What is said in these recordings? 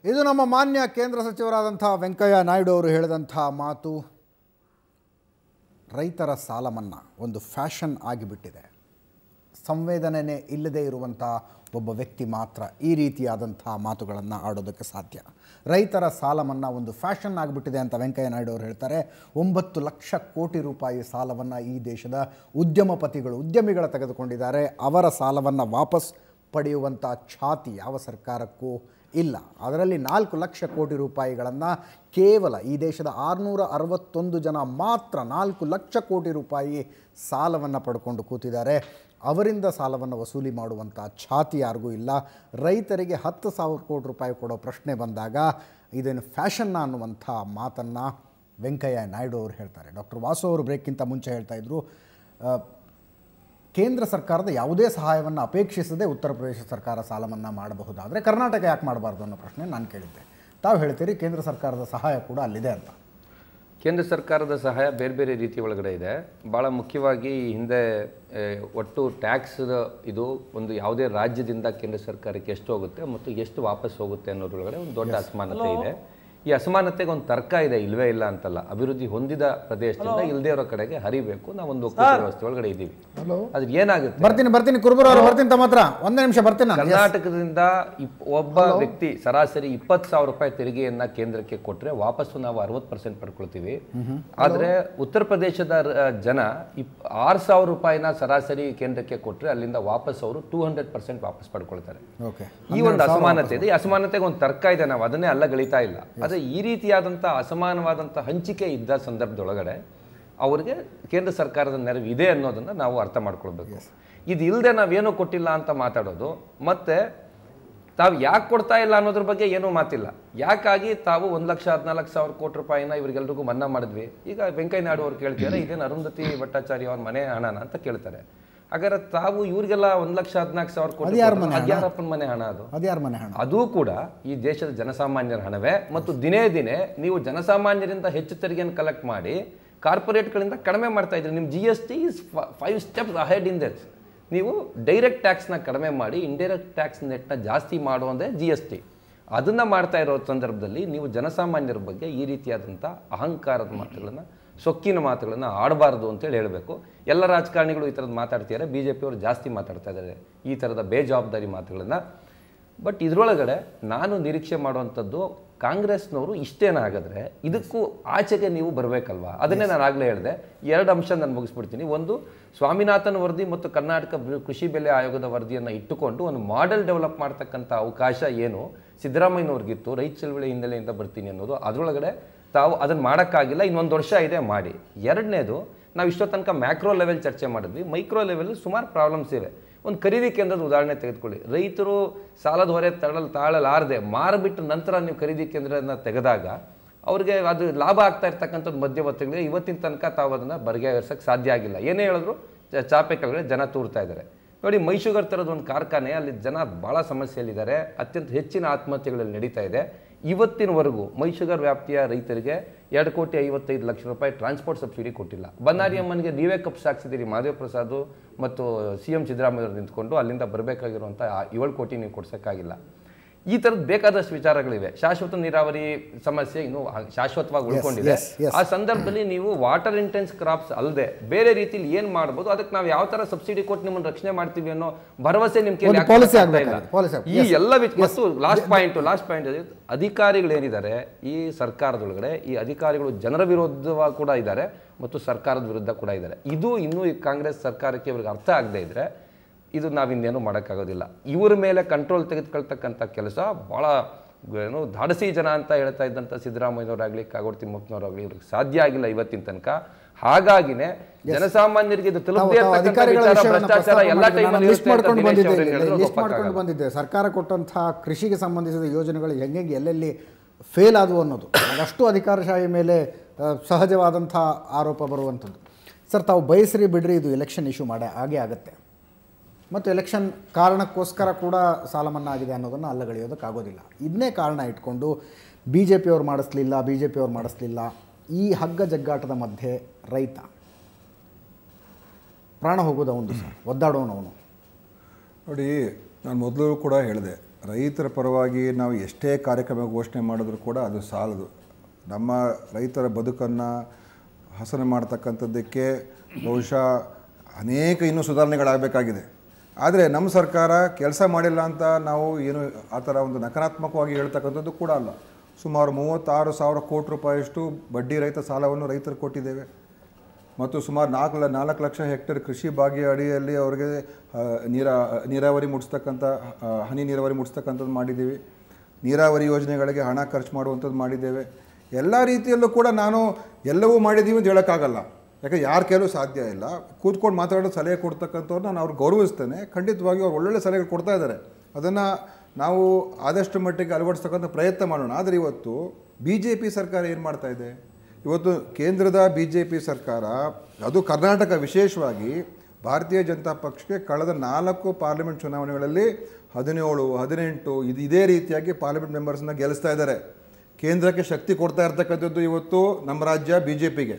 ಇದು ನಮ್ಮ ಮಾನ್ಯ ಕೇಂದ್ರ ಸಚಿವರಾದಂಥ ವೆಂಕಯ್ಯ ನಾಯ್ಡು ಅವರು ಹೇಳಿದಂಥ ಮಾತು. ರೈತರ ಸಾಲ ಮನ್ನಾ ಒಂದು ಫ್ಯಾಷನ್ ಆಗಿಬಿಟ್ಟಿದೆ. ಸಂವೇದನೆ ಇಲ್ಲದೇ ಇರುವಂಥ ಒಬ್ಬ ವ್ಯಕ್ತಿ ಮಾತ್ರ ಈ ರೀತಿಯಾದಂಥ ಮಾತುಗಳನ್ನು ಆಡೋದಕ್ಕೆ ಸಾಧ್ಯ. ರೈತರ ಸಾಲ ಮನ್ನಾ ಒಂದು ಫ್ಯಾಷನ್ ಆಗಿಬಿಟ್ಟಿದೆ ಅಂತ ವೆಂಕಯ್ಯ ನಾಯ್ಡು ಅವರು ಹೇಳ್ತಾರೆ. 9 ಲಕ್ಷ ಕೋಟಿ ರೂಪಾಯಿ ಸಾಲವನ್ನು ಈ ದೇಶದ ಉದ್ಯಮಿಗಳು ತೆಗೆದುಕೊಂಡಿದ್ದಾರೆ. ಅವರ ಸಾಲವನ್ನು ವಾಪಸ್ ಪಡೆಯುವಂಥ ಛಾತಿ ಯಾವ ಸರ್ಕಾರಕ್ಕೂ ಇಲ್ಲ. ಅದರಲ್ಲಿ 4 ಲಕ್ಷ ಕೋಟಿ ರೂಪಾಯಿಗಳನ್ನು ಕೇವಲ ಈ ದೇಶದ 661 ಜನ ಮಾತ್ರ 4 ಲಕ್ಷ ಕೋಟಿ ರೂಪಾಯಿ ಸಾಲವನ್ನು ಪಡ್ಕೊಂಡು ಕೂತಿದ್ದಾರೆ. ಅವರಿಂದ ಸಾಲವನ್ನು ವಸೂಲಿ ಮಾಡುವಂಥ ಛಾತಿ ಯಾರಿಗೂ ಇಲ್ಲ. ರೈತರಿಗೆ 10,000 ಕೋಟಿ ರೂಪಾಯಿ ಕೊಡೋ ಪ್ರಶ್ನೆ ಬಂದಾಗ ಇದೇನು ಫ್ಯಾಷನ್ನ ಅನ್ನುವಂಥ ಮಾತನ್ನು ವೆಂಕಯ್ಯ ನಾಯ್ಡು ಅವರು ಹೇಳ್ತಾರೆ. ಡಾಕ್ಟರ್ ವಾಸು ಅವರು ಬ್ರೇಕ್ಗಿಂತ ಮುಂಚೆ ಹೇಳ್ತಾಯಿದ್ರು, ಕೇಂದ್ರ ಸರ್ಕಾರದ ಯಾವುದೇ ಸಹಾಯವನ್ನು ಅಪೇಕ್ಷಿಸದೆ ಉತ್ತರ ಪ್ರದೇಶ ಸರ್ಕಾರ ಸಾಲ ಮನ್ನಾ ಮಾಡಬಹುದಾದರೆ ಕರ್ನಾಟಕ ಯಾಕೆ ಮಾಡಬಾರ್ದು ಅನ್ನೋ ಪ್ರಶ್ನೆ ನಾನು ಕೇಳಿದ್ದೆ. ತಾವು ಹೇಳ್ತೀರಿ ಕೇಂದ್ರ ಸರ್ಕಾರದ ಸಹಾಯ ಕೂಡ ಅಲ್ಲಿದೆ ಅಂತ. ಕೇಂದ್ರ ಸರ್ಕಾರದ ಸಹಾಯ ಬೇರೆ ಬೇರೆ ರೀತಿ ಒಳಗಡೆ ಇದೆ. ಭಾಳ ಮುಖ್ಯವಾಗಿ ಹಿಂದೆ ಒಟ್ಟು ಟ್ಯಾಕ್ಸ್ ಇದು ಒಂದು ಯಾವುದೇ ರಾಜ್ಯದಿಂದ ಕೇಂದ್ರ ಸರ್ಕಾರಕ್ಕೆ ಎಷ್ಟು ಹೋಗುತ್ತೆ ಮತ್ತು ಎಷ್ಟು ವಾಪಸ್ ಹೋಗುತ್ತೆ ಅನ್ನೋದ್ರೊಳಗಡೆ ಒಂದು ದೊಡ್ಡ ಅಸಮಾನತೆ ಇದೆ. ಈ ಅಸಮಾನತೆಗೆ ಒಂದು ತರ್ಕ ಇದೆ, ಇಲ್ವೇ ಇಲ್ಲ ಅಂತಲ್ಲ. ಅಭಿವೃದ್ಧಿ ಹೊಂದಿದ ಪ್ರದೇಶದಿಂದ ಇಲ್ಲದೇ ಇರೋ ಕಡೆಗೆ ಹರಿಬೇಕು. ನಾವು ಒಂದು ಒಕ್ಕೂಟ ವ್ಯವಸ್ಥೆ ಒಳಗಡೆ ಇದ್ದೀವಿ. ಅದ್ರ ಏನಾಗುತ್ತೆ, ಬರ್ತೀನಿ ಕುರುಬೂರು ಅವರು, ಬರ್ತೀನಿ ಮಾತ್ರ ಒಂದೇ ನಿಮಿಷ ಬರ್ತೀನಿ. ಕರ್ನಾಟಕದಿಂದ ಒಬ್ಬ ವ್ಯಕ್ತಿ ಸರಾಸರಿ 20,000 ರೂಪಾಯಿ ತೆರಿಗೆಯನ್ನ ಕೇಂದ್ರಕ್ಕೆ ಕೊಟ್ರೆ ವಾಪಸ್ಸು ನಾವು 60% ಪಡ್ಕೊಳ್ತೀವಿ. ಆದ್ರೆ ಉತ್ತರ ಪ್ರದೇಶದ ಜನ 6,000 ರೂಪಾಯಿನ ಸರಾಸರಿ ಕೇಂದ್ರಕ್ಕೆ ಕೊಟ್ರೆ ಅಲ್ಲಿಂದ ವಾಪಸ್ ಅವರು 200% ವಾಪಸ್ ಪಡ್ಕೊಳ್ತಾರೆ. ಈ ಒಂದು ಅಸಮಾನತೆ ಇದೆ. ಈ ಅಸಮಾನತೆಗೆ ಒಂದು ತರ್ಕ ಇದೆ, ನಾವು ಅದನ್ನೇ ಅಲ್ಲಗಳಿತಾ ಇಲ್ಲ. ಆದರೆ ಈ ರೀತಿಯಾದಂಥ ಅಸಮಾನವಾದಂಥ ಹಂಚಿಕೆ ಇದ್ದ ಸಂದರ್ಭದೊಳಗಡೆ ಅವ್ರಿಗೆ ಕೇಂದ್ರ ಸರ್ಕಾರದ ನೆರವು ಇದೆ ಅನ್ನೋದನ್ನು ನಾವು ಅರ್ಥ ಮಾಡ್ಕೊಳ್ಬೇಕು. ಇದು ಇಲ್ಲದೆ ನಾವೇನೂ ಕೊಟ್ಟಿಲ್ಲ ಅಂತ ಮಾತಾಡೋದು, ಮತ್ತು ತಾವು ಯಾಕೆ ಕೊಡ್ತಾ ಇಲ್ಲ ಅನ್ನೋದ್ರ ಬಗ್ಗೆ ಏನೂ ಮಾತಿಲ್ಲ. ಯಾಕಾಗಿ ತಾವು 1,14,000 ಕೋಟಿ ರೂಪಾಯಿನ ಇವರಿಗೆಲ್ರಿಗೂ ಮನ್ನಾ ಮಾಡಿದ್ವಿ. ಈಗ ವೆಂಕಯ್ಯ ನಾಯ್ಡು ಅವ್ರು ಕೇಳ್ತಿದ್ದಾರೆ, ಇದೇನು ಅರುಂಧತಿ ಭಟ್ಟಾಚಾರ್ಯ ಅವ್ರ ಮನೆ ಹಣನ ಅಂತ ಕೇಳ್ತಾರೆ. ಹಾಗಾದ್ರೆ ತಾವು ಇವ್ರಿಗೆಲ್ಲ 1,14,000 ಕೋಟಿ ಅದ್ಯಾರಪ್ಪನ ಮನೆ ಹಣ? ಅದು ಕೂಡ ಈ ದೇಶದ ಜನಸಾಮಾನ್ಯರ ಹಣವೇ. ಮತ್ತು ದಿನೇ ದಿನೇ ನೀವು ಜನಸಾಮಾನ್ಯರಿಂದ ಹೆಚ್ಚು ತೆರಿಗೆಯನ್ನು ಕಲೆಕ್ಟ್ ಮಾಡಿ ಕಾರ್ಪೊರೇಟ್ಗಳಿಂದ ಕಡಿಮೆ ಮಾಡ್ತಾ ಇದ್ರಿ. ನಿಮ್ಮ GST is 5 steps ahead in this. ನೀವು ಡೈರೆಕ್ಟ್ ಟ್ಯಾಕ್ಸ್ನ ಕಡಿಮೆ ಮಾಡಿ ಇಂಡೈರೆಕ್ಟ್ ಟ್ಯಾಕ್ಸ್ ನೆಟ್ನ ಜಾಸ್ತಿ ಮಾಡುವುದೇ GST. ಅದನ್ನು ಮಾಡ್ತಾ ಇರೋ ಸಂದರ್ಭದಲ್ಲಿ ನೀವು ಜನಸಾಮಾನ್ಯರ ಬಗ್ಗೆ ಈ ರೀತಿಯಾದಂಥ ಅಹಂಕಾರದ ಮಾತುಗಳನ್ನು, ಸೊಕ್ಕಿನ ಮಾತುಗಳನ್ನು ಆಡಬಾರ್ದು ಅಂತೇಳಿ ಹೇಳಬೇಕು. ಎಲ್ಲ ರಾಜಕಾರಣಿಗಳು ಈ ಥರದ್ದು ಮಾತಾಡ್ತಿದ್ದಾರೆ, BJP ಅವರು ಜಾಸ್ತಿ ಮಾತಾಡ್ತಾ ಇದ್ದಾರೆ ಈ ಥರದ ಬೇಜವಾಬ್ದಾರಿ ಮಾತುಗಳನ್ನು. ಬಟ್ ಇದರೊಳಗಡೆ ನಾನು ನಿರೀಕ್ಷೆ ಮಾಡುವಂಥದ್ದು, ಕಾಂಗ್ರೆಸ್ನವರು ಇಷ್ಟೇನಾಗಿದ್ರೆ ಇದಕ್ಕೂ ಆಚೆಗೆ ನೀವು ಬರಬೇಕಲ್ವಾ? ಅದನ್ನೇ ನಾನು ಆಗಲೇ ಹೇಳಿದೆ. 2 ಅಂಶ ನಾನು ಮುಗಿಸ್ಬಿಡ್ತೀನಿ. ಒಂದು, ಸ್ವಾಮಿನಾಥನ್ ವರದಿ ಮತ್ತು ಕರ್ನಾಟಕ ಕೃಷಿ ಬೆಲೆ ಆಯೋಗದ ವರದಿಯನ್ನು ಇಟ್ಟುಕೊಂಡು ಒಂದು ಮಾಡೆಲ್ ಡೆವಲಪ್ ಮಾಡ್ತಕ್ಕಂಥ ಅವಕಾಶ ಏನು ಸಿದ್ದರಾಮಯ್ಯನವ್ರಿಗಿತ್ತು, ರೈತ ಚಳವಳಿ ಹಿನ್ನೆಲೆಯಿಂದ ಬರ್ತೀನಿ ಅನ್ನೋದು, ಅದರೊಳಗಡೆ ತಾವು ಅದನ್ನು ಮಾಡೋಕ್ಕಾಗಿಲ್ಲ. ಇನ್ನೊಂದು ವರ್ಷ ಇದೆ, ಮಾಡಿ. ಎರಡನೇದು, ನಾವು ಇಷ್ಟೋ ತನಕ ಮ್ಯಾಕ್ರೋ ಲೆವೆಲ್ ಚರ್ಚೆ ಮಾಡಿದ್ವಿ. ಮೈಕ್ರೋ ಲೆವೆಲ್ ಸುಮಾರು ಪ್ರಾಬ್ಲಮ್ಸ್ ಇವೆ. ಒಂದು ಖರೀದಿ ಕೇಂದ್ರದ ಉದಾಹರಣೆ ತೆಗೆದುಕೊಳ್ಳಿ. ರೈತರು ಸಾಲದ ಹೊರೆ ತಾಳಲಾರದೆ ಮಾರಿಬಿಟ್ಟು ನಂತರ ನೀವು ಖರೀದಿ ಕೇಂದ್ರನ ತೆಗೆದಾಗ ಅವ್ರಿಗೆ ಅದು ಲಾಭ ಆಗ್ತಾ ಇರ್ತಕ್ಕಂಥದ್ದು ಮಧ್ಯವರ್ತಿಗಳಿಗೆ ಇವತ್ತಿನ ತನಕ ತಾವು ಅದನ್ನು ಬಗೆಹರಿಸೋಕ್ಕೆ ಸಾಧ್ಯ ಆಗಿಲ್ಲ. ಏನೇ ಹೇಳಿದ್ರು ಚಾಪೆ ಕೆಳಗಡೆ ಜನ ತೂರ್ತಾ ಇದ್ದಾರೆ. ನೋಡಿ, ಮೈಶುಗರ್ ಥರದ ಒಂದು ಕಾರ್ಖಾನೆ, ಅಲ್ಲಿ ಜನ ಭಾಳ ಸಮಸ್ಯೆಯಲ್ಲಿದ್ದಾರೆ. ಅತ್ಯಂತ ಹೆಚ್ಚಿನ ಆತ್ಮಹತ್ಯೆಗಳಲ್ಲಿ ನಡೀತಾ ಇದೆ. ಇವತ್ತಿನವರೆಗೂ ಮೈಶುಗರ್ ವ್ಯಾಪ್ತಿಯ ರೈತರಿಗೆ 2,55,00,000 ರೂಪಾಯಿ ಟ್ರಾನ್ಸ್ಪೋರ್ಟ್ ಸಬ್ಸಿಡಿ ಕೊಟ್ಟಿಲ್ಲ. ಬನ್ನಾರಿ ಅಮ್ಮನಿಗೆ ನೀವೇ ಕಪ್ಸ್ ಹಾಕ್ಸಿದ್ದೀರಿ. ಮಾದೇವ ಪ್ರಸಾದ್ ಮತ್ತು CM ಸಿದ್ದರಾಮಯ್ಯ ಅವರು ನಿಂತ್ಕೊಂಡು ಅಲ್ಲಿಂದ ಬರಬೇಕಾಗಿರುವಂಥ 7 ಕೋಟಿ ನೀವು ಕೊಡ್ಸೋಕ್ಕಾಗಿಲ್ಲ. ಈ ಥರದ್ದು ಬೇಕಾದಷ್ಟು ವಿಚಾರಗಳಿವೆ. ಶಾಶ್ವತ ನೀರಾವರಿ ಸಮಸ್ಯೆ ಇನ್ನೂ ಶಾಶ್ವತವಾಗಿ ಉಳ್ಕೊಂಡಿದೆ. ಆ ಸಂದರ್ಭದಲ್ಲಿ ನೀವು ವಾಟರ್ ಇಂಟೆನ್ಸ್ ಕ್ರಾಪ್ಸ್ ಅಲ್ಲದೆ ಬೇರೆ ರೀತಿಯಲ್ಲಿ ಏನು ಮಾಡ್ಬೋದು, ಅದಕ್ಕೆ ನಾವು ಯಾವ ಥರ ಸಬ್ಸಿಡಿ ಕೊಟ್ಟು ನಿಮ್ಮನ್ನು ರಕ್ಷಣೆ ಮಾಡ್ತೀವಿ ಅನ್ನೋ ಭರವಸೆ ನಿಮ್ಮ ಕೈಲಿ ಈ ಎಲ್ಲ. ಮತ್ತು ಲಾಸ್ಟ್ ಪಾಯಿಂಟ್ ಅಧಿಕಾರಿಗಳೇನಿದ್ದಾರೆ ಈ ಸರ್ಕಾರದೊಳಗಡೆ, ಈ ಅಧಿಕಾರಿಗಳು ಜನರ ವಿರೋಧವಾಗಿ ಕೂಡ ಇದ್ದಾರೆ ಮತ್ತು ಸರ್ಕಾರದ ವಿರುದ್ಧ ಕೂಡ ಇದ್ದಾರೆ. ಇದು ಇನ್ನೂ ಈ ಕಾಂಗ್ರೆಸ್ ಸರ್ಕಾರಕ್ಕೆ ಇವ್ರಿಗೆ ಅರ್ಥ ಆಗದೆ ಇದ್ರೆ ಇದು ನಾವಿನ್ನೇನು ಮಾಡೋಕ್ಕಾಗೋದಿಲ್ಲ. ಇವರ ಮೇಲೆ ಕಂಟ್ರೋಲ್ ತೆಗೆದುಕೊಳ್ತಕ್ಕಂಥ ಕೆಲಸ ಭಾಳ ಧಾಡಸಿ ಜನ ಅಂತ ಹೇಳ್ತಾ ಇದ್ದಂಥ ಸಿದ್ದರಾಮಯ್ಯನವರಾಗಲಿ ಕಾಗೋಡು ತಿಮ್ಮಪ್ಪನವರಾಗಲಿ ಇವ್ರಿಗೆ ಸಾಧ್ಯ ಆಗಿಲ್ಲ ಇವತ್ತಿನ ತನಕ. ಹಾಗಾಗಿನೇ ಜನಸಾಮಾನ್ಯರಿಗೆ ಇದು ಭ್ರಷ್ಟಾಚಾರ ಎಲ್ಲ ಟೈಮಲ್ಲಿ ಮಾಡ್ಕೊಂಡು ಬಂದಿದ್ದೆ. ಸರ್ಕಾರ ಕೊಟ್ಟಂಥ ಕೃಷಿಗೆ ಸಂಬಂಧಿಸಿದ ಯೋಜನೆಗಳು ಹೆಂಗೆ ಎಲ್ಲೆಲ್ಲಿ ಫೇಲ್ ಆದವು ಅನ್ನೋದು, ಅದಷ್ಟು ಅಧಿಕಾರಶಾಹಿ ಮೇಲೆ ಸಹಜವಾದಂಥ ಆರೋಪ ಬರುವಂಥದ್ದು. ಸರ್, ತಾವು ಬಯಸ್ರಿ ಬಿಡ್ರಿ, ಇದು ಎಲೆಕ್ಷನ್ ಇಶ್ಯೂ ಆಗೇ ಆಗುತ್ತೆ. ಮತ್ತು ಎಲೆಕ್ಷನ್ ಕಾರಣಕ್ಕೋಸ್ಕರ ಕೂಡ ಸಾಲ ಮನ್ನಾ ಆಗಿದೆ ಅನ್ನೋದನ್ನು ಅಲ್ಲಗಳೆಯೋದಕ್ಕಾಗೋದಿಲ್ಲ. ಇದನ್ನೇ ಕಾರಣ ಇಟ್ಕೊಂಡು BJP ಅವ್ರು ಮಾಡಿಸ್ಲಿಲ್ಲ, ಈ ಹಗ್ಗ ಜಗ್ಗಾಟದ ಮಧ್ಯೆ ರೈತ ಪ್ರಾಣ ಹೋಗೋದು ಅವನು ಸರ್, ಒದ್ದಾಡೋನು ಅವನು. ನೋಡಿ, ನಾನು ಮೊದಲು ಕೂಡ ಹೇಳಿದೆ, ರೈತರ ಪರವಾಗಿ ನಾವು ಎಷ್ಟೇ ಕಾರ್ಯಕ್ರಮ ಘೋಷಣೆ ಮಾಡಿದ್ರೂ ಕೂಡ ಅದು ಸಾಲದು. ನಮ್ಮ ರೈತರ ಬದುಕನ್ನು ಹಸನು ಮಾಡ್ತಕ್ಕಂಥದ್ದಕ್ಕೆ ಬಹುಶಃ ಅನೇಕ ಇನ್ನೂ ಸುಧಾರಣೆಗಳಾಗಬೇಕಾಗಿದೆ. ಆದರೆ ನಮ್ಮ ಸರ್ಕಾರ ಕೆಲಸ ಮಾಡಿಲ್ಲ ಅಂತ ನಾವು ಏನು ಆ ಥರ ಒಂದು ನಕಾರಾತ್ಮಕವಾಗಿ ಹೇಳ್ತಕ್ಕಂಥದ್ದು ಕೂಡ ಅಲ್ಲ. ಸುಮಾರು 36,000 ಕೋಟಿ ರೂಪಾಯಿಯಷ್ಟು ಬಡ್ಡಿ ರಹಿತ ಸಾಲವನ್ನು ರೈತರು ಕೊಟ್ಟಿದ್ದೇವೆ ಮತ್ತು ಸುಮಾರು 4 ಲಕ್ಷ ಹೆಕ್ಟೇರ್ ಕೃಷಿ ಭಾಗ್ಯ ಅಡಿಯಲ್ಲಿ ಅವರಿಗೆ ನೀರಾವರಿ ಮುಟ್ಟಿಸ್ತಕ್ಕಂಥ ಹನಿ ನೀರಾವರಿ ಮುಟ್ಟಿಸ್ತಕ್ಕಂಥದ್ದು ಮಾಡಿದ್ದೀವಿ. ನೀರಾವರಿ ಯೋಜನೆಗಳಿಗೆ ಹಣ ಖರ್ಚು ಮಾಡುವಂಥದ್ದು ಮಾಡಿದ್ದೇವೆ. ಎಲ್ಲ ರೀತಿಯಲ್ಲೂ ಕೂಡ ನಾನು ಎಲ್ಲವೂ ಮಾಡಿದ್ದೀವಿ ಅಂತ ಹೇಳೋಕ್ಕಾಗಲ್ಲ, ಯಾಕಂದರೆ ಯಾರ ಕೆಲವು ಸಾಧ್ಯ ಇಲ್ಲ. ಕೂತ್ಕೊಂಡು ಮಾತಾಡೋ ಸಲಹೆ ಕೊಡ್ತಕ್ಕಂಥವ್ರು ನಾನು ಅವ್ರಿಗೆ ಗೌರವಿಸ್ತೇನೆ. ಖಂಡಿತವಾಗಿ ಅವ್ರು ಒಳ್ಳೊಳ್ಳೆ ಸಲಹೆಗಳು ಕೊಡ್ತಾ ಇದ್ದಾರೆ, ಅದನ್ನು ನಾವು ಆದಷ್ಟು ಮಟ್ಟಿಗೆ ಅಳವಡಿಸ್ತಕ್ಕಂಥ ಪ್ರಯತ್ನ ಮಾಡೋಣ. ಆದರೆ ಇವತ್ತು BJP ಸರ್ಕಾರ ಏನು ಮಾಡ್ತಾ ಇದೆ, ಇವತ್ತು ಕೇಂದ್ರದ BJP ಸರ್ಕಾರ, ಅದು ಕರ್ನಾಟಕ ವಿಶೇಷವಾಗಿ ಭಾರತೀಯ ಜನತಾ ಪಕ್ಷಕ್ಕೆ ಕಳೆದ 4 ಪಾರ್ಲಿಮೆಂಟ್ ಚುನಾವಣೆಗಳಲ್ಲಿ 17, 18 ಇದೇ ರೀತಿಯಾಗಿ ಪಾರ್ಲಿಮೆಂಟ್ ಮೆಂಬರ್ಸ್ನ ಗೆಲ್ಲಿಸ್ತಾ ಇದ್ದಾರೆ. ಕೇಂದ್ರಕ್ಕೆ ಶಕ್ತಿ ಕೊಡ್ತಾ ಇರ್ತಕ್ಕಂಥದ್ದು ಇವತ್ತು ನಮ್ಮ ರಾಜ್ಯ BJPಗೆ.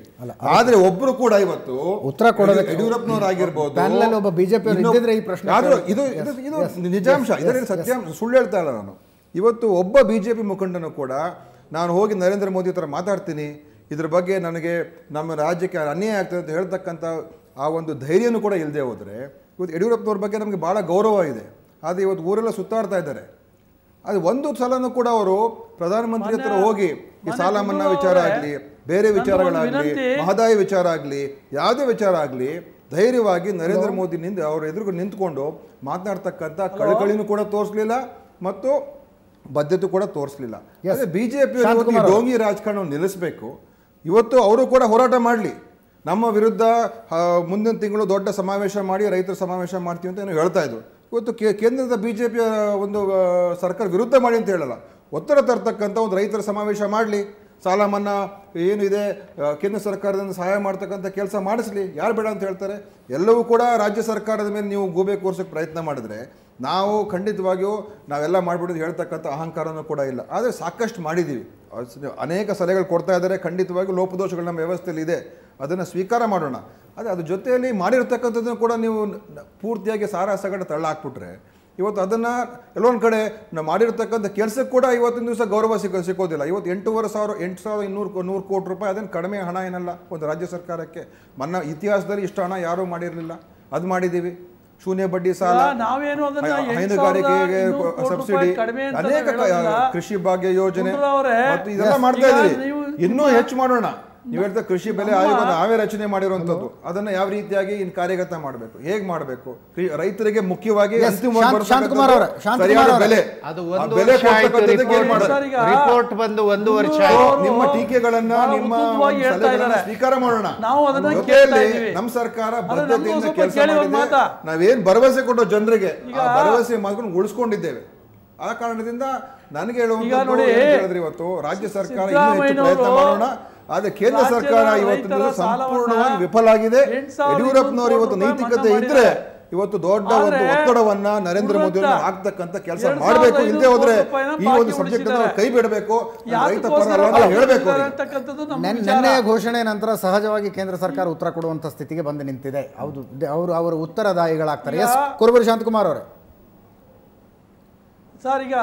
ಆದರೆ ಒಬ್ಬರು ಕೂಡ ಇವತ್ತು ಉತ್ತರ ಕೊಡೋದಕ್ಕೆ ಯಡಿಯೂರಪ್ಪನವರಾಗಿರ್ಬೋದು, ಇದು ನಿಜಾಂಶ, ಇದರಲ್ಲಿ ಸತ್ಯಾಂಶ, ಸುಳ್ಳು ಹೇಳ್ತಾ ಇಲ್ಲ ನಾನು. ಇವತ್ತು ಒಬ್ಬ BJP ಮುಖಂಡನು ಕೂಡ ನಾನು ಹೋಗಿ ನರೇಂದ್ರ ಮೋದಿ ಹತ್ರ ಮಾತಾಡ್ತೀನಿ, ಇದ್ರ ಬಗ್ಗೆ ನನಗೆ ನಮ್ಮ ರಾಜ್ಯಕ್ಕೆ ಅನ್ಯಾಯ ಆಗ್ತದೆ ಅಂತ ಹೇಳ್ತಕ್ಕಂಥ ಆ ಒಂದು ಧೈರ್ಯನೂ ಕೂಡ ಇಲ್ಲದೆ ಹೋದರೆ, ಇವತ್ತು ಯಡಿಯೂರಪ್ಪನವ್ರ ಬಗ್ಗೆ ನಮಗೆ ಭಾಳ ಗೌರವ ಇದೆ. ಆದರೆ ಇವತ್ತು ಊರೆಲ್ಲ ಸುತ್ತಾಡ್ತಾ ಇದ್ದಾರೆ. ಅದು ಒಂದು ಸಲನೂ ಕೂಡ ಅವರು ಪ್ರಧಾನಮಂತ್ರಿ ಹತ್ರ ಹೋಗಿ ಈ ಸಾಲ ಮನ್ನಾ ವಿಚಾರ ಆಗಲಿ, ಬೇರೆ ವಿಚಾರಗಳಾಗಲಿ, ಮಹದಾಯಿ ವಿಚಾರ ಆಗಲಿ, ಯಾವುದೇ ವಿಚಾರ ಆಗಲಿ ಧೈರ್ಯವಾಗಿ ನರೇಂದ್ರ ಮೋದಿನಿಂದ ಅವ್ರ ಎದುರು ನಿಂತ್ಕೊಂಡು ಮಾತನಾಡ್ತಕ್ಕಂಥ ಕಳಕಳಿನೂ ಕೂಡ ತೋರಿಸಲಿಲ್ಲ ಮತ್ತು ಬದ್ಧತೆ ಕೂಡ ತೋರಿಸಲಿಲ್ಲ. ಅದೇ BJP ಡೋಂಗಿ ರಾಜಕಾರಣವನ್ನು ನಿಲ್ಲಿಸಬೇಕು. ಇವತ್ತು ಅವರು ಕೂಡ ಹೋರಾಟ ಮಾಡಲಿ, ನಮ್ಮ ವಿರುದ್ಧ ಮುಂದಿನ ತಿಂಗಳು ದೊಡ್ಡ ಸಮಾವೇಶ ಮಾಡಿ ರೈತರ ಸಮಾವೇಶ ಮಾಡ್ತೀವಿ ಅಂತ ಏನೋ ಹೇಳ್ತಾ ಇದ್ರು. ಇವತ್ತು ಕೇಂದ್ರದ BJP ಒಂದು ಸರ್ಕಾರ ವಿರುದ್ಧ ಮಾಡಿ ಅಂತ ಹೇಳಲ್ಲ, ಒತ್ತಡ ತರ್ತಕ್ಕಂಥ ಒಂದು ರೈತರ ಸಮಾವೇಶ ಮಾಡಲಿ, ಸಾಲ ಮನ್ನಾ ಏನಿದೆ ಕೇಂದ್ರ ಸರ್ಕಾರದಿಂದ ಸಹಾಯ ಮಾಡ್ತಕ್ಕಂಥ ಕೆಲಸ ಮಾಡಿಸ್ಲಿ, ಯಾರು ಬೇಡ ಅಂತ ಹೇಳ್ತಾರೆ. ಎಲ್ಲವೂ ಕೂಡ ರಾಜ್ಯ ಸರ್ಕಾರದ ಮೇಲೆ ನೀವು ಗೂಬೆ ಕೂರಿಸೋಕ್ಕೆ ಪ್ರಯತ್ನ ಮಾಡಿದ್ರೆ ನಾವು ಖಂಡಿತವಾಗಿಯೂ ನಾವೆಲ್ಲ ಮಾಡಿಬಿಡೋದು ಹೇಳ್ತಕ್ಕಂಥ ಅಹಂಕಾರನೂ ಕೂಡ ಇಲ್ಲ. ಆದರೆ ಸಾಕಷ್ಟು ಮಾಡಿದ್ದೀವಿ, ಅನೇಕ ಸಲಹೆಗಳು ಕೊಡ್ತಾ ಇದ್ದಾರೆ. ಖಂಡಿತವಾಗಿ ಲೋಪದೋಷಗಳು ನಮ್ಮ ವ್ಯವಸ್ಥೆಯಲ್ಲಿ ಇದೆ, ಅದನ್ನು ಸ್ವೀಕಾರ ಮಾಡೋಣ. ಆದರೆ ಅದ್ರ ಜೊತೆಯಲ್ಲಿ ಮಾಡಿರ್ತಕ್ಕಂಥದ್ದನ್ನು ಕೂಡ ನೀವು ಪೂರ್ತಿಯಾಗಿ ಸಾರಾಸಗಡ ತಳ್ಳ ಹಾಕ್ಬಿಟ್ರೆ ಇವತ್ತು ಅದನ್ನು ಎಲ್ಲೊಂದು ಕಡೆ ನಾವು ಮಾಡಿರ್ತಕ್ಕಂಥ ಕೆಲಸಕ್ಕೆ ಕೂಡ ಇವತ್ತಿನ ದಿವಸ ಗೌರವ ಸಿಕ್ಕೋದಿಲ್ಲ. ಇವತ್ತು 8,200 ಕೋಟಿ ರೂಪಾಯಿ ಅದೇನು ಕಡಿಮೆ ಹಣ ಏನಲ್ಲ ಒಂದು ರಾಜ್ಯ ಸರ್ಕಾರಕ್ಕೆ. ಮನ್ನಾ ಇತಿಹಾಸದಲ್ಲಿ ಇಷ್ಟು ಹಣ ಯಾರೂ ಮಾಡಿರಲಿಲ್ಲ, ಅದು ಮಾಡಿದ್ದೀವಿ. ಶೂನ್ಯ ಬಡ್ಡಿ ಸಾಲ, ಹೈನುಗಾರಿಕೆಗೆ ಸಬ್ಸಿಡಿ, ಅನೇಕ ಕೃಷಿ ಭಾಗ್ಯ ಯೋಜನೆ ಮತ್ತು ಇದೆಲ್ಲ ಮಾಡ್ತಾ ಇದ್ದೀವಿ. ಇನ್ನೂ ಹೆಚ್ಚು ಮಾಡೋಣ. ನೀವು ಹೇಳ್ತಾ ಕೃಷಿ ಬೆಲೆ ಆಯೋಗ ನಾವೇ ರಚನೆ ಮಾಡಿರುವಂತದ್ದು, ಅದನ್ನ ಯಾವ ರೀತಿಯಾಗಿ ಇನ್ನು ಕಾರ್ಯಗತ ಮಾಡಬೇಕು, ಹೇಗೆ ಮಾಡಬೇಕು, ರೈತರಿಗೆ ಮುಖ್ಯವಾಗಿ ರಿಪೋರ್ಟ್ ಬಂದು 1 ವರ್ಷ ನಿಮ್ಮ ಟೀಕೆಗಳನ್ನ ನಿಮ್ಮ ಸ್ವೀಕಾರ ಮಾಡೋಣ. ನಮ್ಮ ಸರ್ಕಾರ ಬದ್ಧತೆಯಿಂದ ಕೆಲಸ ಮಾಡಿದೆ. ನಾವೇನ್ ಭರವಸೆ ಕೊಟ್ಟೋ ಜನರಿಗೆ ಆ ಭರವಸೆ ಮಾಡ್ಕೊಂಡು ಉಳಿಸ್ಕೊಂಡಿದ್ದೇವೆ. ಆ ಕಾರಣದಿಂದ ನನಗೆ ಹೇಳುವಂತ ಇವತ್ತು ರಾಜ್ಯ ಸರ್ಕಾರ ಇನ್ನೂ ಹೆಚ್ಚು ಪ್ರಯತ್ನ ಮಾಡೋಣ. ಆದರೆ ಕೇಂದ್ರ ಸರ್ಕಾರ ಇವತ್ತು ಸಂಪೂರ್ಣವಾಗಿ ವಿಫಲ ಆಗಿದೆ. ಯಡಿಯೂರಪ್ಪನವರು ಇವತ್ತು ನೈತಿಕತೆ ಇದ್ರೆ ಇವತ್ತು ದೊಡ್ಡ ಒಂದು ಒತ್ತಡವನ್ನ ನರೇಂದ್ರ ಮೋದಿ ಹಾಕ್ತಕ್ಕಂಥ ಕೆಲಸ ಮಾಡಬೇಕು. ಹಿಂದೆ ಹೋದ್ರೆ ಈ ಒಂದು ಸಬ್ಜೆಕ್ಟ್ ಕೈ ಬಿಡಬೇಕು, ರೈತ ಪರ ಹೇಳಬೇಕು. ನಿನ್ನೆ ಘೋಷಣೆ ನಂತರ ಸಹಜವಾಗಿ ಕೇಂದ್ರ ಸರ್ಕಾರ ಉತ್ತರ ಕೊಡುವಂತ ಸ್ಥಿತಿಗೆ ಬಂದು ನಿಂತಿದೆ. ಹೌದು, ಅವರು ಉತ್ತರದಾಯಿಗಳಾಗ್ತಾರೆ. ಎಸ್ ಕುರುಬೂರು ಶಾಂತಕುಮಾರ್ ಅವರೇ. ಸರ್, ಈಗ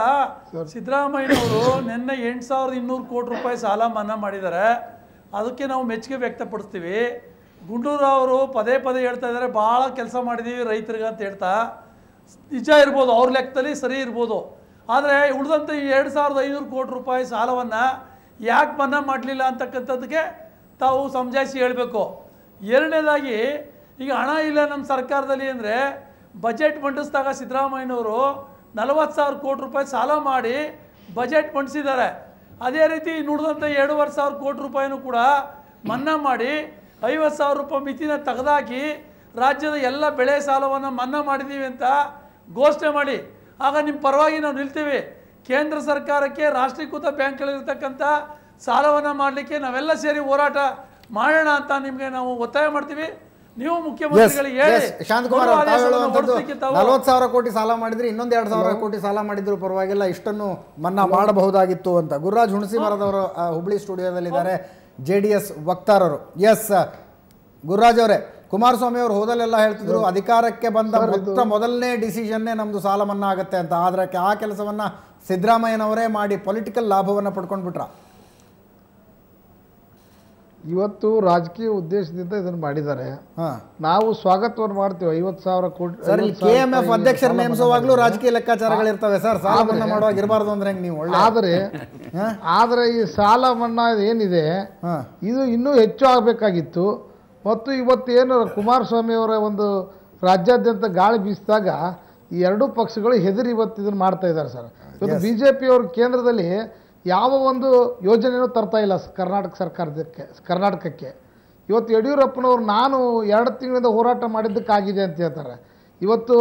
ಸಿದ್ದರಾಮಯ್ಯನವರು ನಿನ್ನೆ 8,200 ಕೋಟಿ ರೂಪಾಯಿ ಸಾಲ ಮನ್ನಾ ಮಾಡಿದ್ದಾರೆ. ಅದಕ್ಕೆ ನಾವು ಮೆಚ್ಚುಗೆ ವ್ಯಕ್ತಪಡಿಸ್ತೀವಿ. ಗುಂಡೂರಾವ್ ಅವರು ಪದೇ ಹೇಳ್ತಾ ಇದ್ದಾರೆ, ಭಾಳ ಕೆಲಸ ಮಾಡಿದ್ದೀವಿ ರೈತರಿಗೆ ಅಂತ ಹೇಳ್ತಾ. ನಿಜ ಇರ್ಬೋದು, ಅವ್ರ ಲೆಕ್ಕದಲ್ಲಿ ಸರಿ ಇರ್ಬೋದು. ಆದರೆ ಉಳಿದಂಥ 2,500 ಕೋಟಿ ರೂಪಾಯಿ ಸಾಲವನ್ನು ಯಾಕೆ ಮನ್ನಾ ಮಾಡಲಿಲ್ಲ ಅಂತಕ್ಕಂಥದ್ದಕ್ಕೆ ತಾವು ಸಮಜಾಯಿಸಿ ಹೇಳಬೇಕು. ಎರಡನೇದಾಗಿ, ಈಗ ಹಣ ಇಲ್ಲ ನಮ್ಮ ಸರ್ಕಾರದಲ್ಲಿ ಅಂದರೆ ಬಜೆಟ್ ಮಂಡಿಸಿದಾಗ ಸಿದ್ದರಾಮಯ್ಯನವರು 40,000 ಕೋಟಿ ರೂಪಾಯಿ ಸಾಲ ಮಾಡಿ ಬಜೆಟ್ ಮಂಡಿಸಿದ್ದಾರೆ. ಅದೇ ರೀತಿ ನುಡಿದಂಥ 2,500 ಕೋಟಿ ರೂಪಾಯಿನೂ ಕೂಡ ಮನ್ನಾ ಮಾಡಿ 50,000 ರೂಪಾಯಿ ಮಿತಿನ ತೆಗೆದಾಕಿ ರಾಜ್ಯದ ಎಲ್ಲ ಬೆಳೆ ಸಾಲವನ್ನು ಮನ್ನಾ ಮಾಡಿದ್ದೀವಿ ಅಂತ ಘೋಷಣೆ ಮಾಡಿ, ಆಗ ನಿಮ್ಮ ಪರವಾಗಿ ನಾವು ನಿಲ್ತೀವಿ. ಕೇಂದ್ರ ಸರ್ಕಾರಕ್ಕೆ ರಾಷ್ಟ್ರೀಕೃತ ಬ್ಯಾಂಕ್ಗಳಿರ್ತಕ್ಕಂಥ ಸಾಲವನ್ನು ಮಾಡಲಿಕ್ಕೆ ನಾವೆಲ್ಲ ಸೇರಿ ಹೋರಾಟ ಮಾಡೋಣ ಅಂತ ನಿಮಗೆ ನಾವು ಒತ್ತಾಯ ಮಾಡ್ತೀವಿ. ನೀವು ಮುಖ್ಯಮಂತ್ರಿಗಳಿಗೆ ಹೇಳಿ. ಶಾಂತಕುಮಾರ್, 40,000 ಕೋಟಿ ಸಾಲ ಮಾಡಿದ್ರೆ ಇನ್ನೊಂದು 2,000 ಕೋಟಿ ಸಾಲ ಮಾಡಿದ್ರು ಪರವಾಗಿಲ್ಲ, ಇಷ್ಟನ್ನು ಮನ್ನಾ ಮಾಡಬಹುದಾಗಿತ್ತು ಅಂತ ಗುರುರಾಜ್ ಹುಣಸಿಮರದವರು ಹುಬ್ಳಿ ಸ್ಟುಡಿಯೋದಲ್ಲಿದ್ದಾರೆ, JDS ವಕ್ತಾರರು. ಎಸ್ ಗುರುರಾಜ್ ಅವರೇ, ಕುಮಾರಸ್ವಾಮಿ ಅವರು ಹೋದಲ್ಲೆಲ್ಲ ಹೇಳ್ತಿದ್ರು ಅಧಿಕಾರಕ್ಕೆ ಬಂದ ಮೊದಲನೇ ಡಿಸಿಷನ್ನೇ ನಮ್ಮದು ಸಾಲ ಮನ್ನಾ ಆಗುತ್ತೆ ಅಂತ. ಆದರೆ ಆ ಕೆಲಸವನ್ನು ಸಿದ್ದರಾಮಯ್ಯನವರೇ ಮಾಡಿ ಪೊಲಿಟಿಕಲ್ ಲಾಭವನ್ನು ಪಡ್ಕೊಂಡ್ಬಿಟ್ರ. ಇವತ್ತು ರಾಜಕೀಯ ಉದ್ದೇಶದಿಂದ ಇದನ್ನು ಮಾಡಿದ್ದಾರೆ. ನಾವು ಸ್ವಾಗತವನ್ನು ಮಾಡ್ತೀವಿ. 50,000 ಕೋಟಿ KMF ಅಧ್ಯಕ್ಷರ ನೇಮಿಸುವಾಗಲೂ ರಾಜಕೀಯ ಲೆಕ್ಕಾಚಾರಗಳಿರ್ತವೆ ಸರ್. ಸಾಲ ಮನ್ನಾ ಮಾಡುವಾಗ ಇರಬಾರ್ದು ಅಂದ್ರೆ ನೀವು ಆದರೆ ಈ ಸಾಲ ಮನ್ನಾ ಏನಿದೆ ಇದು ಇನ್ನೂ ಹೆಚ್ಚು ಆಗಬೇಕಾಗಿತ್ತು. ಮತ್ತು ಇವತ್ತೇನು ಕುಮಾರಸ್ವಾಮಿ ಅವರ ಒಂದು ರಾಜ್ಯಾದ್ಯಂತ ಗಾಳಿ ಬೀಸಿದಾಗ ಈ ಎರಡೂ ಪಕ್ಷಗಳು ಹೆದರಿ ಇವತ್ತು ಇದನ್ನು ಮಾಡ್ತಾ ಇದ್ದಾರೆ ಸರ್. ಇವತ್ತು BJP ಅವರು ಕೇಂದ್ರದಲ್ಲಿ ಯಾವ ಒಂದು ಯೋಜನೆಯೂ ತರ್ತಾ ಇಲ್ಲ ಕರ್ನಾಟಕಕ್ಕೆ. ಇವತ್ತು ಯಡಿಯೂರಪ್ಪನವರು ನಾನು 2 ತಿಂಗಳಿಂದ ಹೋರಾಟ ಮಾಡಿದ್ದಕ್ಕಾಗಿದೆ ಅಂತ ಹೇಳ್ತಾರೆ. ಇವತ್ತು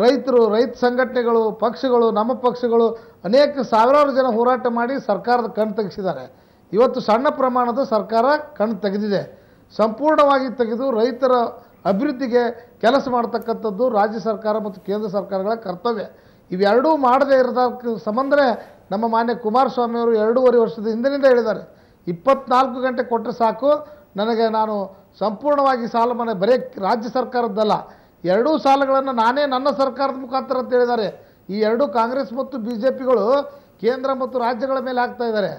ರೈತ ಸಂಘಟನೆಗಳು, ಪಕ್ಷಗಳು, ನಮ್ಮ ಪಕ್ಷಗಳು ಅನೇಕ ಸಾವಿರಾರು ಜನ ಹೋರಾಟ ಮಾಡಿ ಸರ್ಕಾರದ ಕಣ್ಣು ತೆಗೆಸಿದ್ದಾರೆ. ಇವತ್ತು ಸಣ್ಣ ಪ್ರಮಾಣದ ಸರ್ಕಾರ ಕಣ್ಣು ತೆಗೆದಿದೆ. ಸಂಪೂರ್ಣವಾಗಿ ತೆಗೆದು ರೈತರ ಅಭಿವೃದ್ಧಿಗೆ ಕೆಲಸ ಮಾಡ್ತಕ್ಕಂಥದ್ದು ರಾಜ್ಯ ಸರ್ಕಾರ ಮತ್ತು ಕೇಂದ್ರ ಸರ್ಕಾರಗಳ ಕರ್ತವ್ಯ. ಇವೆರಡೂ ಮಾಡದೇ ಇರೋದಕ್ಕೆ ಸಂಬಂಧನೇ ನಮ್ಮ ಮಾನ್ಯ ಕುಮಾರಸ್ವಾಮಿ ಅವರು 2.5 ವರ್ಷದ ಹಿಂದಿನಿಂದ ಹೇಳಿದ್ದಾರೆ, 24 ಗಂಟೆ ಕೊಟ್ಟರೆ ಸಾಕು ನನಗೆ, ನಾನು ಸಂಪೂರ್ಣವಾಗಿ ಸಾಲ ಮನ್ನಾ ಬರೀ ರಾಜ್ಯ ಸರ್ಕಾರದ್ದಲ್ಲ, ಎರಡೂ ಸಾಲಗಳನ್ನು ನಾನೇ ನನ್ನ ಸರ್ಕಾರದ ಮುಖಾಂತರ ಅಂತ ಹೇಳಿದ್ದಾರೆ. ಈ ಎರಡೂ ಕಾಂಗ್ರೆಸ್ ಮತ್ತು BJPಗಳು ಕೇಂದ್ರ ಮತ್ತು ರಾಜ್ಯಗಳ ಮೇಲೆ ಹಾಕ್ತಾ ಇದ್ದಾರೆ.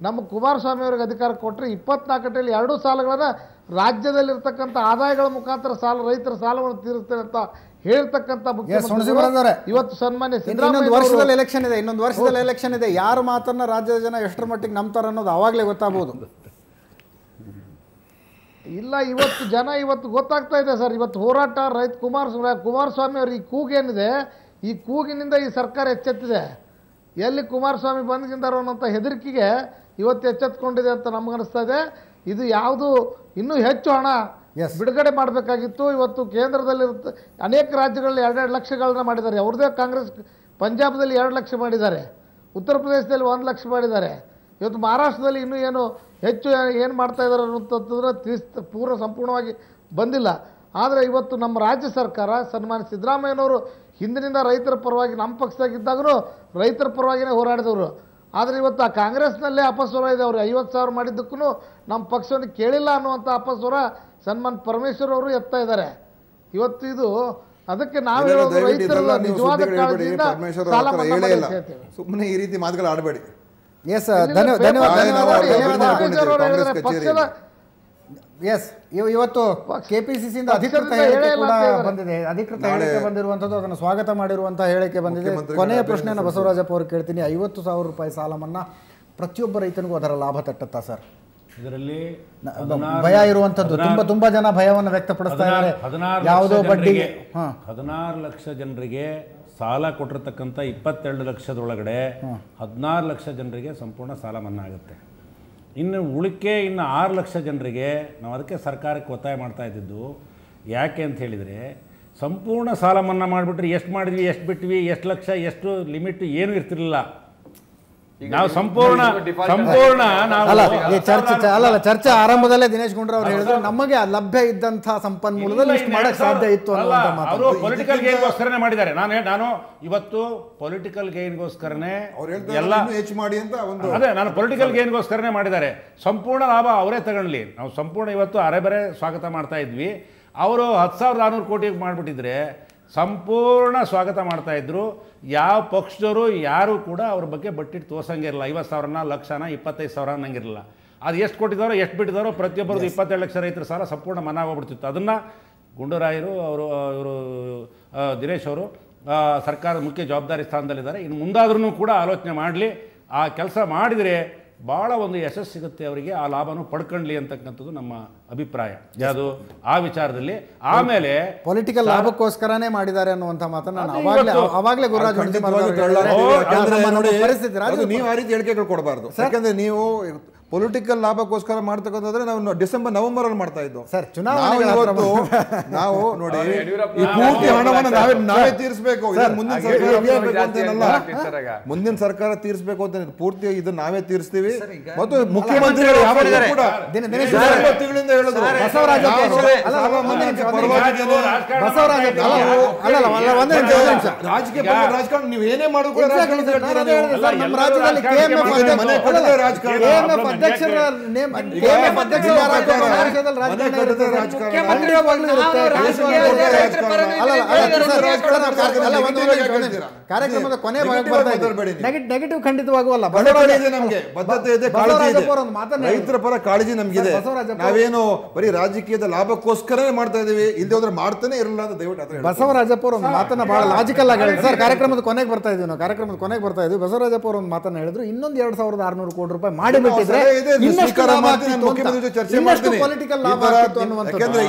ನಮ್ಮ ಕುಮಾರಸ್ವಾಮಿ ಅವರಿಗೆ ಅಧಿಕಾರ ಕೊಟ್ಟರೆ 24 ಗಂಟೆಯಲ್ಲಿ ಎರಡೂ ಸಾಲಗಳನ್ನು ರಾಜ್ಯದಲ್ಲಿರ್ತಕ್ಕಂಥ ಆದಾಯಗಳ ಮುಖಾಂತರ ರೈತರ ಸಾಲವನ್ನು ತೀರಿಸ್ತೇನೆ ಅಂತ ಹೇಳ್ತಕ್ಕಂಥ ಮುಖ್ಯಮಂತ್ರಿ ಇವತ್ತು ಸನ್ಮಾನ್ಯ ಇನ್ನೊಂದು ವರ್ಷದಲ್ಲಿ ಎಲೆಕ್ಷನ್ ಇದೆ. ಯಾರ ಮಾತನ್ನ ರಾಜ್ಯದ ಜನ ಎಷ್ಟರ ಮಟ್ಟಿಗೆ ನಂಬ್ತಾರೆ ಅನ್ನೋದು ಅವಾಗಲೇ ಗೊತ್ತಾಗಬಹುದು. ಇಲ್ಲ, ಇವತ್ತು ಜನ ಗೊತ್ತಾಗ್ತಾ ಇದೆ ಸರ್. ಇವತ್ತು ಹೋರಾಟ ರೈತ ಕುಮಾರಸ್ವಾಮಿ ಅವರು ಈ ಕೂಗೇನಿದೆ, ಈ ಕೂಗಿನಿಂದ ಈ ಸರ್ಕಾರ ಎಚ್ಚೆತ್ತಿದೆ. ಎಲ್ಲಿ ಕುಮಾರಸ್ವಾಮಿ ಬಂದ್ಗಿಂದಾರೋ ಅನ್ನೋಂಥ ಹೆದರಿಕೆಗೆ ಇವತ್ತು ಎಚ್ಚೆತ್ಕೊಂಡಿದೆ ಅಂತ ನಮಗನಿಸ್ತಾ ಇದೆ. ಇದು ಯಾವುದು ಇನ್ನೂ ಹೆಚ್ಚು ಹಣ ಬಿಡುಗಡೆ ಮಾಡಬೇಕಾಗಿತ್ತು. ಇವತ್ತು ಕೇಂದ್ರದಲ್ಲಿ ಅನೇಕ ರಾಜ್ಯಗಳಲ್ಲಿ 2 ಲಕ್ಷಗಳನ್ನ ಮಾಡಿದ್ದಾರೆ. ಅವ್ರದ್ದೇ ಕಾಂಗ್ರೆಸ್ ಪಂಜಾಬ್ದಲ್ಲಿ 2 ಲಕ್ಷ ಮಾಡಿದ್ದಾರೆ, ಉತ್ತರ ಪ್ರದೇಶದಲ್ಲಿ 1 ಲಕ್ಷ ಮಾಡಿದ್ದಾರೆ. ಇವತ್ತು ಮಹಾರಾಷ್ಟ್ರದಲ್ಲಿ ಇನ್ನೂ ಏನು ಹೆಚ್ಚು ಏನು ಮಾಡ್ತಾ ಇದ್ದಾರೆ ಅನ್ನೋಂಥದ್ದು ಸಂಪೂರ್ಣವಾಗಿ ಬಂದಿಲ್ಲ. ಆದರೆ ಇವತ್ತು ನಮ್ಮ ರಾಜ್ಯ ಸರ್ಕಾರ ಸನ್ಮಾನ್ಯ ಸಿದ್ದರಾಮಯ್ಯನವರು ಹಿಂದಿನಿಂದ ರೈತರ ಪರವಾಗಿ ನಮ್ಮ ಪಕ್ಷದಾಗಿದ್ದಾಗೂ ರೈತರ ಪರವಾಗಿಯೇ ಹೋರಾಡಿದವರು. ಆದರೆ ಇವತ್ತು ಆ ಕಾಂಗ್ರೆಸ್ನಲ್ಲೇ ಅಪಸ್ವರ ಇದೆ. ಅವರು 50,000 ಮಾಡಿದ್ದಕ್ಕೂ ನಮ್ಮ ಪಕ್ಷವನ್ನು ಕೇಳಿಲ್ಲ ಅನ್ನುವಂಥ ಅಪಸ್ವರ ಸನ್ಮಾನ್ ಪರಮೇಶ್ವರ್ ಅವರು ಎತ್ತಾ ಇದ್ದಾರೆ. ಇವತ್ತು ಇದು ಅದಕ್ಕೆ ನಾವು ಹೇಳೋದು ರೈತರ ನಿಜವಾದ ಕಾಳಜಿಯಿಂದ ಸಾಲ ಮನ್ನಾ ಮಾಡಿ ಹೇಳ್ತೇವೆ. ಸುಮ್ಮನೆ ಈ ರೀತಿ ಮಾತುಗಳು ಆಡಬೇಡಿ. ಇವತ್ತು KPCCಯಿಂದ ಅಧಿಕೃತ ಹೇಳಿಕೆ ಕೂಡ ಬಂದಿದೆ. ಅಧಿಕೃತ ಹೇಳಿಕೆ ಬಂದಿರುವಂಥದ್ದು, ಅದನ್ನು ಸ್ವಾಗತ ಮಾಡಿರುವಂತಹ ಹೇಳಿಕೆ ಬಂದಿದೆ. ಕೊನೆಯ ಪ್ರಶ್ನೆಯನ್ನು ಬಸವರಾಜಪ್ಪ ಅವರು ಕೇಳ್ತೀನಿ. 50,000 ರೂಪಾಯಿ ಸಾಲ ಮನ್ನಾ ಪ್ರತಿಯೊಬ್ಬ ರೈತನಿಗೂ ಅದರ ಲಾಭ ತಟ್ಟುತ್ತಾ ಸರ್? ಇದರಲ್ಲಿ ಭಯ ಇರುವಂಥದ್ದು, ತುಂಬಾ ಜನ ಭಯವನ್ನು ವ್ಯಕ್ತಪಡಿಸ್ತಾ ಇದ್ದಾರೆ. ಯಾವುದೋ ಬಡ್ಡಿಗೆ 16 ಲಕ್ಷ ಜನರಿಗೆ ಸಾಲ ಕೊಟ್ಟಿರ್ತಕ್ಕಂಥ 22 ಲಕ್ಷದೊಳಗಡೆ 16 ಲಕ್ಷ ಜನರಿಗೆ ಸಂಪೂರ್ಣ ಸಾಲ ಮನ್ನಾ ಆಗುತ್ತೆ. ಇನ್ನು 6 ಲಕ್ಷ ಜನರಿಗೆ ನಾವು ಅದಕ್ಕೆ ಸರ್ಕಾರಕ್ಕೆ ಒತ್ತಾಯ ಮಾಡ್ತಾ ಇದ್ದಿದ್ದು ಯಾಕೆ ಅಂತ ಹೇಳಿದರೆ, ಸಂಪೂರ್ಣ ಸಾಲ ಮನ್ನಾ ಮಾಡಿಬಿಟ್ರೆ ಎಷ್ಟು ಮಾಡಿದ್ವಿ, ಎಷ್ಟು ಬಿಟ್ವಿ, ಎಷ್ಟು ಲಕ್ಷ, ಎಷ್ಟು ಲಿಮಿಟ್ ಏನು ಇರ್ತಿರಲಿಲ್ಲ. ನಾವು ಸಂಪೂರ್ಣ ಚರ್ಚೆ ಆರಂಭದಲ್ಲೇ ದಿನೇಶ್ ಗುಂಡೂರಾವ್ ಹೇಳಿದ್ರು ನಮಗೆ ಲಭ್ಯ ಇದ್ದಂತಹ ಸಂಪನ್ಮೂಲದಲ್ಲಿ ಇಷ್ಟು ಮಾಡಕ್ಕೆ ಸಾಧ್ಯ ಇತ್ತು ಅನ್ನುವಂತ ಮಾತು. ಅವರು ಪೊಲಿಟಿಕಲ್ ಗೇನ್ಗೋಸ್ಕರನೇ ಮಾಡಿದ್ದಾರೆ. ನಾನು ಇವತ್ತು ಪೊಲಿಟಿಕಲ್ ಗೇನ್ಗೋಸ್ಕರನೇ ಎಲ್ಲ ಹೆಚ್ಚು ಮಾಡಿ ಅಂತ ಅದೇ ನಾನು ಪೊಲಿಟಿಕಲ್ ಗೇನ್ಗೋಸ್ಕರನೇ ಮಾಡಿದ್ದಾರೆ. ಸಂಪೂರ್ಣ ಲಾಭ ಅವರೇ ತಗೊಳ್ಳಿ. ನಾವು ಸಂಪೂರ್ಣ ಇವತ್ತು ಅರೆಬರೆ ಸ್ವಾಗತ ಮಾಡ್ತಾ ಇದ್ವಿ. ಅವರು 10,600 ಕೋಟಿಗೆ ಮಾಡಿಬಿಟ್ಟಿದ್ರೆ ಸಂಪೂರ್ಣ ಸ್ವಾಗತ ಮಾಡ್ತಾಯಿದ್ರು. ಯಾವ ಪಕ್ಷದವರು ಯಾರು ಕೂಡ ಅವ್ರ ಬಗ್ಗೆ ಬಟ್ಟಿಟ್ಟು ತೋರ್ಸಂಗಿರಲ್ಲ. 50,000ನ, ಲಕ್ಷನ, 25,000 ಅನ್ನಂಗಿರಲಿಲ್ಲ. ಅದು ಎಷ್ಟು ಕೊಟ್ಟಿದ್ದಾರೋ ಎಷ್ಟು ಬಿಟ್ಟಿದ್ದಾರೋ ಪ್ರತಿಯೊಬ್ಬರದ್ದು 22 ಲಕ್ಷ ರೈತರ ಸಾಲ ಸಂಪೂರ್ಣ ಮನ್ನಾ ಹೋಗ್ಬಿಡ್ತಿತ್ತು. ಅದನ್ನು ಗುಂಡೂರಾಯರು ಇವರು ದಿನೇಶ್ ಅವರು ಸರ್ಕಾರದ ಮುಖ್ಯ ಜವಾಬ್ದಾರಿ ಸ್ಥಾನದಲ್ಲಿದ್ದಾರೆ. ಇನ್ನು ಮುಂದಾದ್ರೂ ಕೂಡ ಆಲೋಚನೆ ಮಾಡಲಿ. ಆ ಕೆಲಸ ಮಾಡಿದರೆ ಭಾಳ ಒಂದು ಯಶಸ್ಸು ಸಿಗುತ್ತೆ ಅವರಿಗೆ, ಆ ಲಾಭನೂ ಪಡ್ಕೊಳ್ಳಿ ಅಂತಕ್ಕಂಥದ್ದು ನಮ್ಮ ಅಭಿಪ್ರಾಯ. ಯಾವುದು ಆ ವಿಚಾರದಲ್ಲಿ. ಆಮೇಲೆ ಪೊಲಿಟಿಕಲ್ ಲಾಭಕ್ಕೋಸ್ಕರನೇ ಮಾಡಿದ್ದಾರೆ ಅನ್ನುವಂಥ ಮಾತನ್ನ ಅವಾಗಲೇ ಗುರುರಾಜ್ ನೀವು ಆ ರೀತಿ ಹೇಳಿಕೆಗಳು ಕೊಡಬಾರ್ದು. ಯಾಕಂದ್ರೆ ನೀವು ಪೊಲಿಟಿಕಲ್ ಲಾಭಕ್ಕೋಸ್ಕರ ಮಾಡ್ತಕ್ಕಂಥದ್ರೆ ನಾವು ಡಿಸೆಂಬರ್ ನವೆಂಬರಲ್ಲಿ ಮಾಡ್ತಾ ಇದ್ದು ಸರ್. ಚುನಾವಣೆ ನಾವು ನೋಡಿ ಈ ಪೂರ್ತಿ ಹಣವನ್ನು ನಾವೇ ತೀರಿಸಬೇಕು. ಮುಂದಿನ ಸರ್ಕಾರ ತೀರಿಸಬೇಕು ಅಂತ ಪೂರ್ತಿ ಇದನ್ನ ನಾವೇ ತೀರಿಸ್ತೀವಿ. ಮತ್ತು ಮುಖ್ಯಮಂತ್ರಿಗಳು ಕೂಡ ತಿಂಗಳಿಂದ ಹೇಳಿದ್ರು ರಾಜಕಾರಣ ನೀವು ಏನೇ ಮಾಡೋದು ರಾಜಕಾರಣ ಅಧ್ಯಕ್ಷರ ನೇಮ್ ಅಧ್ಯಕ್ಷರ ಕಾರ್ಯಕ್ರಮದ ಕೊನೆ ನೆಗೆಟಿವ್ ಖಂಡಿತವಾಗುವಲ್ಲ. ರೈತರ ಪರ ಕಾಳಜಿ ನಮ್ಗಿದೆ. ನಾವೇನು ಬರೀ ರಾಜಕೀಯದ ಲಾಭಕ್ಕೋಸ್ಕರ ಮಾಡ್ತಾ ಇದೀವಿ, ಇಲ್ಲದೆ ಹೋದ್ರೆ ಮಾಡ್ತಾನೆ ಇರಲ್ಲ ಅಂತ ದಯವಿಟ್ಟು ಬಸವರಾಜಪ್ಪ ಅವರು ಒಂದು ಮಾತನ್ನ ಬಹಳ ಲಾಜಿಕಲ್ ಆಗಿ ಹೇಳಿದ್ರು ಸರ್. ಕಾರ್ಯಕ್ರಮದ ಕೊನೆಗೆ ಬರ್ತಾ ಇದೀವಿ ನಾವು, ಕಾರ್ಯಕ್ರಮದ ಕೊನೆಗೆ ಬರ್ತಾ ಇದೀವಿ. ಬಸವರಾಜಪ್ಪ ಅವರು ಒಂದು ಮಾತನ್ನ ಹೇಳಿದ್ರು, ಇನ್ನೊಂದು 2600 ಕೋಟಿ ರೂಪಾಯಿ ಮಾಡಿಬಿಟ್ಟಿದ್ರೆ ಪೊಲಿಟಿಕಲ್ ಲಾಭ ಆಗ್ತಿತ್ತು ಅನ್ನುವಂಥದ್ದು. ಯಾಕಂದ್ರೆ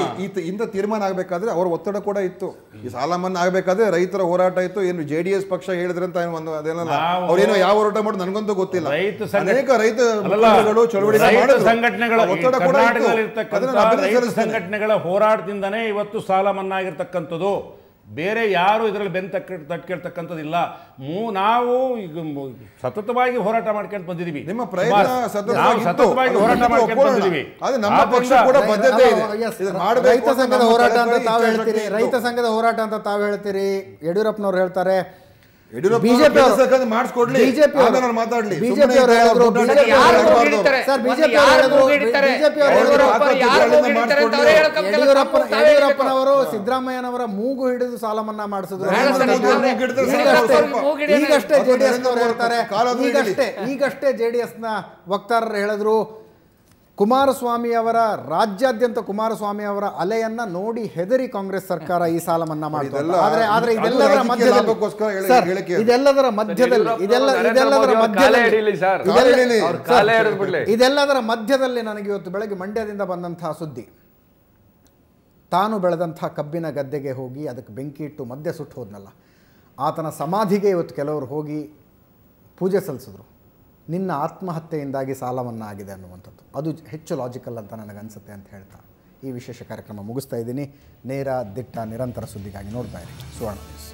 ಇಂಥ ತೀರ್ಮಾನ ಆಗ್ಬೇಕಾದ್ರೆ ಅವ್ರ ಒತ್ತಡ ಕೂಡ ಇತ್ತು. ಈ ಸಾಲ ಮನ್ನಾ ಆಗ್ಬೇಕಾದ್ರೆ ರೈತರ ಹೋರಾಟ ಇತ್ತು. ಏನು JDS ಪಕ್ಷ ಹೇಳಿದ್ರಂತ ಅದೇನಲ್ಲ, ಅವ್ರೇನೋ ಯಾವ ಹೋರಾಟ ಮಾಡೋದು ನನಗಂತೂ ಗೊತ್ತಿಲ್ಲ. ಅನೇಕ ರೈತ ಸಂಘಟನೆಗಳ ಹೋರಾಟದಿಂದನೇ ಇವತ್ತು ಸಾಲ ಮನ್ನಾ ಆಗಿರ್ತಕ್ಕಂಥದ್ದು. ಬೇರೆ ಯಾರು ಇದರಲ್ಲಿ ಬೆನ್ನು ತಟ್ಕೇಳ್ತಕ್ಕಂಥದ್ದಿಲ್ಲ. ನಾವು ಈಗ ಸತತವಾಗಿ ಹೋರಾಟ ಮಾಡ್ಕೊಂಡು ಬಂದಿದ್ದೀವಿ. ನಿಮ್ಮ ಪ್ರಯತ್ನ ಸತತವಾಗಿ ಹೋರಾಟ ಮಾಡ್ಕೊಂಡು ಬಂದಿದ್ದೀವಿ. ನಮ್ಮ ಪಕ್ಷ ಕೂಡ ಬದ್ಧತೆ ಇದೆ. ರೈತ ಸಂಘದ ಹೋರಾಟ ಅಂತ ತಾವು ಹೇಳ್ತೀರಿ, ರೈತ ಸಂಘದ ಹೋರಾಟ ಅಂತ ತಾವು ಹೇಳ್ತೀರಿ. ಯಡಿಯೂರಪ್ಪನವರು ಹೇಳ್ತಾರೆ ಬಿಜೆಪಿ ಮಾಡಿಸ್ಕೊಡ್ಲಿ, ಮಾತಾಡ್ಲಿ. ಯಡಿಯೂರಪ್ಪನವರು ಸಿದ್ದರಾಮಯ್ಯನವರ ಮೂಗು ಹಿಡಿದು ಸಾಲ ಮನ್ನಾ ಮಾಡಿಸಿದ್ರು. ಈಗಷ್ಟೇ JDS ನವರು ಹೇಳ್ತಾರೆ, ಈಗಷ್ಟೇ JDS ನ ವಕ್ತಾರರು ಹೇಳಿದ್ರು, ಕುಮಾರಸ್ವಾಮಿ ಅವರ ರಾಜ್ಯಾದ್ಯಂತ ಕುಮಾರಸ್ವಾಮಿ ಅವರ ಅಲೆಯನ್ನ ನೋಡಿ ಹೆದರಿ ಕಾಂಗ್ರೆಸ್ ಸರ್ಕಾರ ಈ ಸಾಲ ಮನ್ನಾ ಮಾಡಿದೆ. ಆದ್ರೆ ಇದೆಲ್ಲದರ ಮಧ್ಯದಲ್ಲಿ ನನಗೆ ಇವತ್ತು ಬೆಳಗ್ಗೆ ಮಂಡ್ಯದಿಂದ ಬಂದಂತಹ ಸುದ್ದಿ, ತಾನು ಬೆಳೆದಂತಹ ಕಬ್ಬಿನ ಗದ್ದೆಗೆ ಹೋಗಿ ಅದಕ್ಕೆ ಬೆಂಕಿ ಇಟ್ಟು ಮಧ್ಯೆ ಸುಟ್ಟು ಹೋದ್ನಲ್ಲ, ಆತನ ಸಮಾಧಿಗೆ ಇವತ್ತು ಕೆಲವರು ಹೋಗಿ ಪೂಜೆ ಸಲ್ಲಿಸಿದ್ರು. ನಿನ್ನ ಆತ್ಮಹತ್ಯೆಯಿಂದಾಗಿ ಸಾಲ ಮನ್ನಾ ಆಗಿದೆ ಅನ್ನುವಂಥದ್ದು ಅದು ಹೆಚ್ಚು ಲಾಜಿಕಲ್ ಅಂತ ನನಗನ್ಸುತ್ತೆ ಅಂತ ಹೇಳ್ತಾ ಈ ವಿಶೇಷ ಕಾರ್ಯಕ್ರಮ ಮುಗಿಸ್ತಾ ಇದ್ದೀನಿ. ನೇರ ದಿಟ್ಟ ನಿರಂತರ ಸುದ್ದಿಗಾಗಿ ನೋಡ್ತಾ ಇರಿ ಸುವರ್ಣ ನ್ಯೂಸ್.